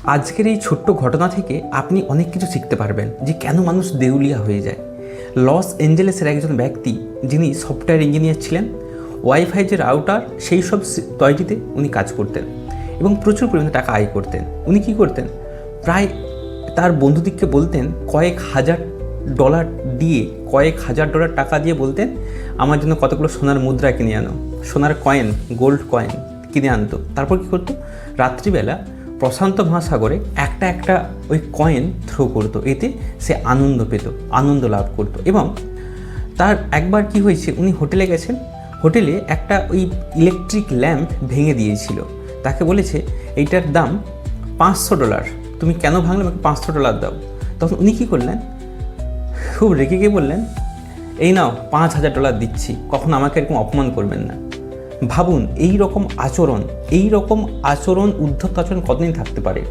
আজকের এই ছোট্ট ঘটনা থেকে আপনি অনেক কিছু শিখতে পারবেন যে কেন মানুষ দেউলিয়া হয়ে যায়। লস অ্যাঞ্জেলেসের একজন ব্যক্তি যিনি সফটওয়্যার ইঞ্জিনিয়ার ছিলেন, ওয়াইফাই যে রাউটার সেই সব তৈরিতে উনি কাজ করতেন এবং প্রচুর পরিমাণে টাকা আয় করতেন। উনি কী করতেন, প্রায় তার বন্ধুদিককে বলতেন কয়েক হাজার ডলার টাকা দিয়ে বলতেন আমার জন্য কতগুলো সোনার মুদ্রা কিনে আনো, সোনার কয়েন, গোল্ড কয়েন কিনে আনতো। তারপর কী করতো, রাত্রিবেলা প্রশান্ত মহাসাগরে একটা ওই কয়েন থ্রো করতো, এতে সে আনন্দ পেত, আনন্দ লাভ করতো। এবং তার একবার কি হয়েছে, উনি হোটেলে গেছেন, হোটেলে একটা ওই ইলেকট্রিক ল্যাম্প ভেঙে দিয়েছিল। তাকে বলেছে এইটার দাম $500, তুমি কেন ভাঙলে, আমাকে $500 দাও। তখন উনি কী করলেন, খুব রেগে গিয়ে বললেন এই নাও $5000 দিচ্ছি, কখনো আমাকে এরকম অপমান করবেন না। ভাবুন এই রকম আচরণ উদ্ধত আচরণ কতদিন থাকতে পারে।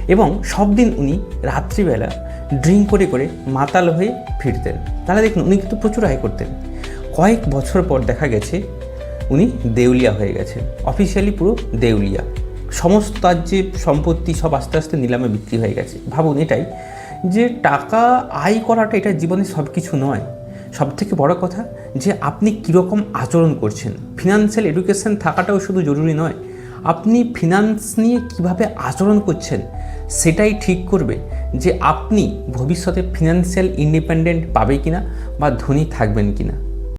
এবং সব দিন উনি রাত্রিবেলা ড্রিঙ্ক করে মাতাল হয়ে ফিরতেন। তাহলে দেখুন উনি কিন্তু প্রচুর আয় করতেন। কয়েক বছর পর দেখা গেছে উনি দেউলিয়া হয়ে গেছেন, অফিসিয়ালি পুরো দেউলিয়া। সমস্ত তার যে সম্পত্তি সব আস্তে আস্তে নিলামে বিক্রি হয়ে গেছে। ভাবুন এটাই যে টাকা আয় করাটা এটা জীবনে সব কিছু নয়। সবথেকে বড় কথা যে আপনি কীরকম আচরণ করছেন। ফিনান্সিয়াল এডুকেশন থাকাটাও শুধু জরুরি নয়, আপনি ফিনান্স নিয়ে কিভাবে আচরণ করছেন সেটাই ঠিক করবে যে আপনি ভবিষ্যতে ফিনান্সিয়াল ইন্ডিপেন্ডেন্ট পাবে কিনা বা ধনী থাকবেন কিনা।